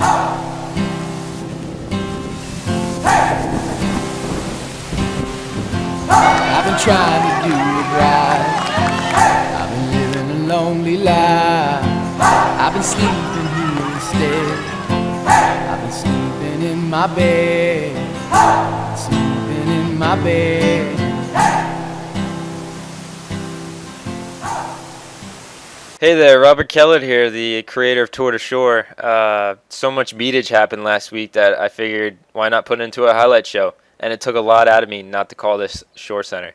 I've been trying to do it right. I've been living a lonely life. I've been sleeping here instead. I've been sleeping in my bed. Sleeping in my bed. Hey there, Robert Kellett here, the creator of Tour de Shore. So much beatage happened last week that I figured why not put it into a highlight show? And it took a lot out of me not to call this Shore Center.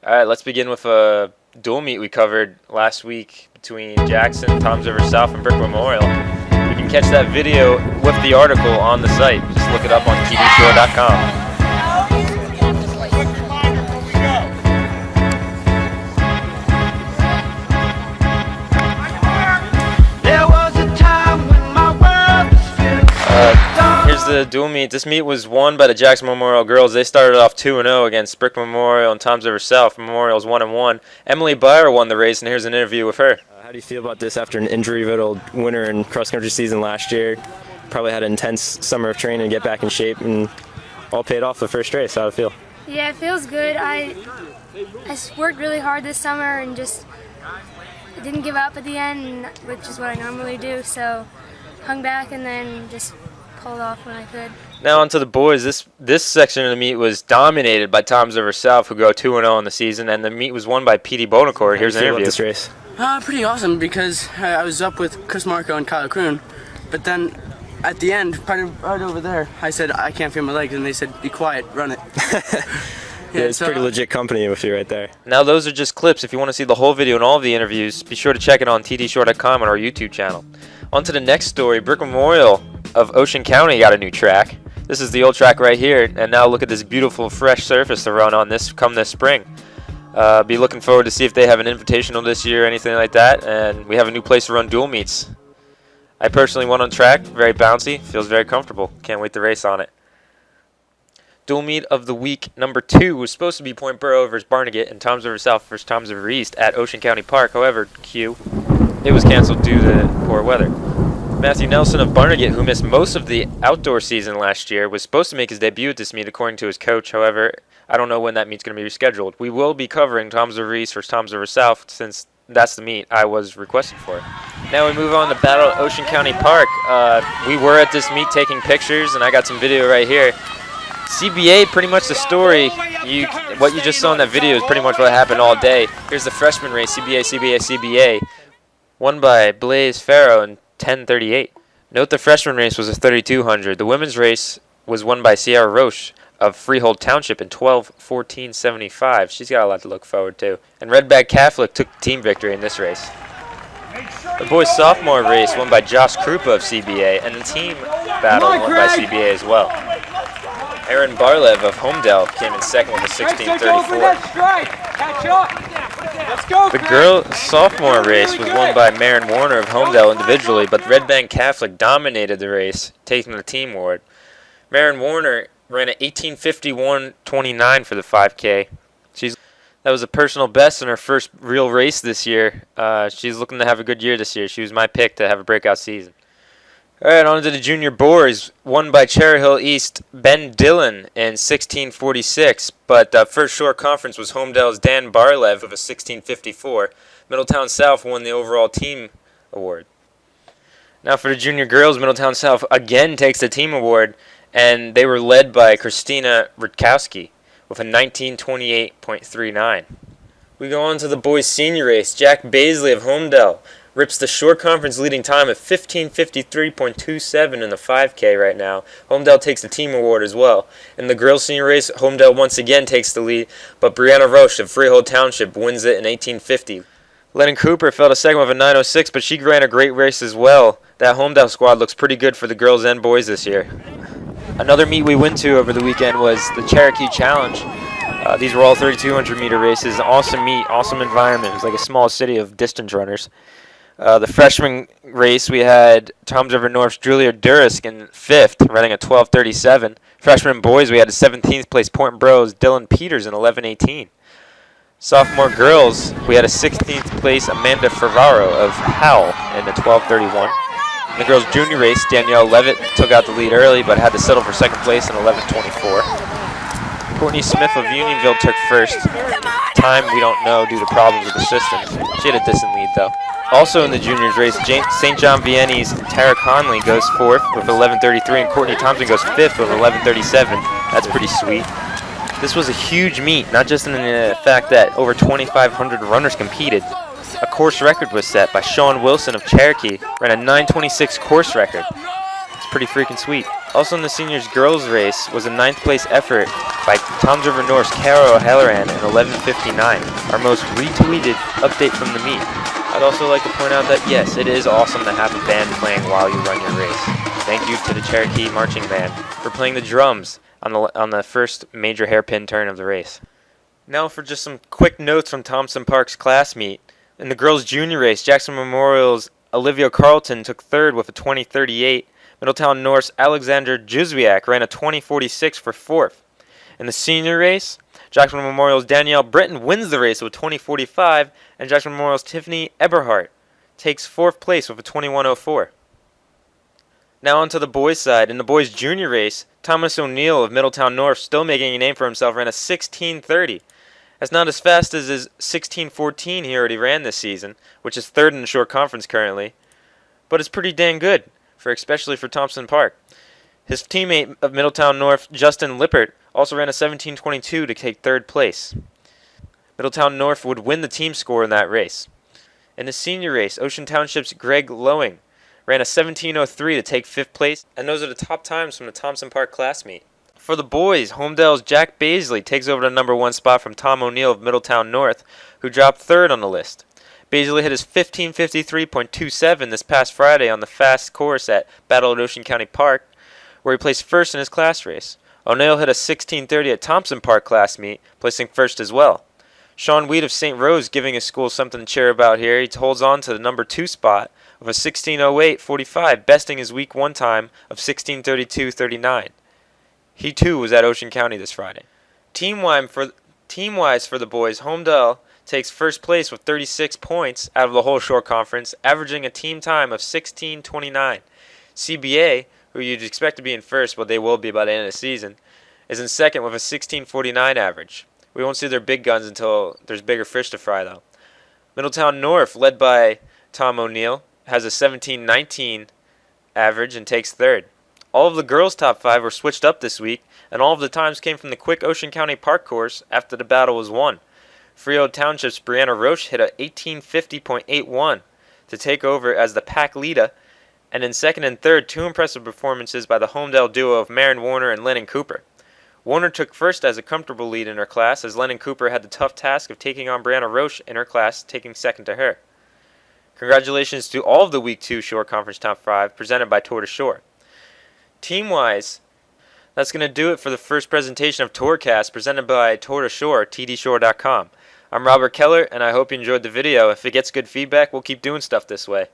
Alright, let's begin with a dual meet we covered last week between Jackson, Tom's River South, and Brick Memorial. You can catch that video with the article on the site. Just look it up on tvshore.com. Here's the dual meet. This meet was won by the Jackson Memorial girls. They started off 2-0 against Brick Memorial and Tom's River South. Memorial's 1-1. Emily Byer won the race, and here's an interview with her. How do you feel about this after an injury-riddled winter and cross-country season last year? Probably had an intense summer of training to get back in shape, and all paid off the first race. How do you feel? Yeah, it feels good. I worked really hard this summer and just didn't give up at the end, which is what I normally do. So hung back and then just pulled off when I could. Now on to the boys. This section of the meet was dominated by Tom's River South, who go 2-0 in the season, and the meet was won by P.D. Bonacore. Here's an interview. This race. Pretty awesome because I was up with Chris Marco and Kyle Kroon, but then at the end, right over there, I said I can't feel my legs, and they said be quiet, run it. Yeah, it's pretty legit company with you right there. Now those are just clips. If you want to see the whole video and all of the interviews, be sure to check it on tdshore.com on our YouTube channel. On to the next story. Brick Memorial of Ocean County got a new track. This is the old track right here, and now look at this beautiful fresh surface to run on this spring. Be looking forward to see if they have an invitational this year or anything like that, and we have a new place to run dual meets. I personally went on track, very bouncy, feels very comfortable. Can't wait to race on it. Dual meet of the week number 2 was supposed to be Point Borough versus Barnegat and Tom's River South versus Tom's River East at Ocean County Park. However, it was canceled due to poor weather. Matthew Nelson of Barnegat, who missed most of the outdoor season last year, was supposed to make his debut at this meet according to his coach. However, I don't know when that meet's going to be rescheduled. We will be covering Tom's River East versus Tom's River South since that's the meet I was requested for. Now we move on to Battle at Ocean County Park. We were at this meet taking pictures, and I got some video right here. CBA, pretty much the story. What you just saw in that video is pretty much what happened all day. Here's the freshman race, CBA, won by Blaze Farrow in 10:38. Note the freshman race was a 3200. The women's race was won by Sierra Roche of Freehold Township in 12:14.75. She's got a lot to look forward to. And Redback Catholic took the team victory in this race. The boys' sophomore race won by Josh Krupa of CBA, and the team battle won by CBA as well. Aaron Barlev of Homedale came in second with a 16:34. The girls' sophomore race was won by Marin Warner of Homedale individually, but Red Bank Catholic dominated the race, taking the team award. Marin Warner ran at 18:51.29 for the 5K. That was a personal best in her first real race this year. She's looking to have a good year this year. She was my pick to have a breakout season. All right, on to the junior boys, won by Cherry Hill East, Ben Dillon in 16:46. But first short conference was Homedale's Dan Barlev of a 16:54. Middletown South won the overall team award. Now for the junior girls, Middletown South again takes the team award, and they were led by Christina Rutkowski with a 19:28.39. We go on to the boys' senior race. Jack Baisley of Homedale rips the short conference leading time of 15:53.27 in the 5K right now. Homedale takes the team award as well. In the girls' senior race, Homedale once again takes the lead, but Brianna Roche of Freehold Township wins it in 18:50. Lennon Cooper fell to second with a 9:06, but she ran a great race as well. That Homedale squad looks pretty good for the girls and boys this year. Another meet we went to over the weekend was the Cherokee Challenge. These were all 3,200-meter races. Awesome meet, awesome environment. It was like a small city of distance runners. The freshman race, we had Tom's River North's Julia Durisk in 5th, running a 12:37. Freshman boys, we had a 17th place Point Bros Dylan Peters in 11:18. Sophomore girls, we had a 16th place Amanda Ferraro of Howell in the 12:31. In the girls' junior race, Danielle Levitt took out the lead early, but had to settle for second place in 11:24. Courtney Smith of Unionville took first. Time we don't know due to problems with the system. She had a distant lead though. Also in the juniors race, St. John Vianney's Tara Conley goes fourth with 11:33, and Courtney Thompson goes fifth with 11:37. That's pretty sweet. This was a huge meet, not just in the fact that over 2,500 runners competed. A course record was set by Sean Wilson of Cherokee, ran a 9:26 course record. It's pretty freaking sweet. Also in the seniors girls race was a 9th place effort by Toms River North's Cara O'Halloran in 11:59, our most retweeted update from the meet. I'd also like to point out that yes, it is awesome to have a band playing while you run your race. Thank you to the Cherokee Marching Band for playing the drums on the first major hairpin turn of the race. Now for just some quick notes from Thompson Park's class meet. In the girls' junior race, Jackson Memorial's Olivia Carlton took third with a 20:38. Middletown North's Alexander Juzwiak ran a 20:46 for fourth. In the senior race, Jackson Memorial's Danielle Britton wins the race with a 20:45, and Jackson Memorial's Tiffany Eberhardt takes fourth place with a 21:04. Now on to the boys' side. In the boys' junior race, Thomas O'Neill of Middletown North, still making a name for himself, ran a 16:30. That's not as fast as his 16:14 he already ran this season, which is third in the short conference currently, but it's pretty dang good, especially for Thompson Park. His teammate of Middletown North, Justin Lippert, also ran a 17:22 to take third place. Middletown North would win the team score in that race. In the senior race, Ocean Township's Greg Lowing ran a 17:03 to take fifth place, and those are the top times from the Thompson Park class meet. For the boys, Homedale's Jack Baisley takes over the number 1 spot from Tom O'Neill of Middletown North, who dropped third on the list. Baisley hit his 15:53.27 this past Friday on the fast course at Battle at Ocean County Park, where he placed first in his class race. O'Neill hit a 16:30 at Thompson Park class meet, placing first as well. Sean Weed of St. Rose giving his school something to cheer about here. He holds on to the number 2 spot with a 16:08.45, besting his week 1 time of 16:32.39. He too was at Ocean County this Friday. Team-wise for the boys, Homedale takes first place with 36 points out of the whole short conference, averaging a team time of 16:29. CBA, who you'd expect to be in first, but they will be by the end of the season, is in second with a 16:49 average. We won't see their big guns until there's bigger fish to fry, though. Middletown North, led by Tom O'Neill, has a 17:19 average and takes third. All of the girls' top 5 were switched up this week, and all of the times came from the quick Ocean County Park course after the battle was won. Freehold Township's Brianna Roche hit a 18:50.81 to take over as the pack leader, and in second and third, 2 impressive performances by the Homedale duo of Maren Warner and Lennon Cooper. Warner took first as a comfortable lead in her class, as Lennon Cooper had the tough task of taking on Brianna Roche in her class, taking second to her. Congratulations to all of the Week 2 Shore Conference Top 5 presented by Tour to Shore. Team-wise, that's going to do it for the first presentation of Tourcast presented by Tour to Shore, tdshore.com. I'm Robert Keller, and I hope you enjoyed the video. If it gets good feedback, we'll keep doing stuff this way.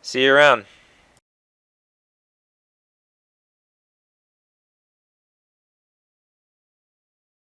See you around.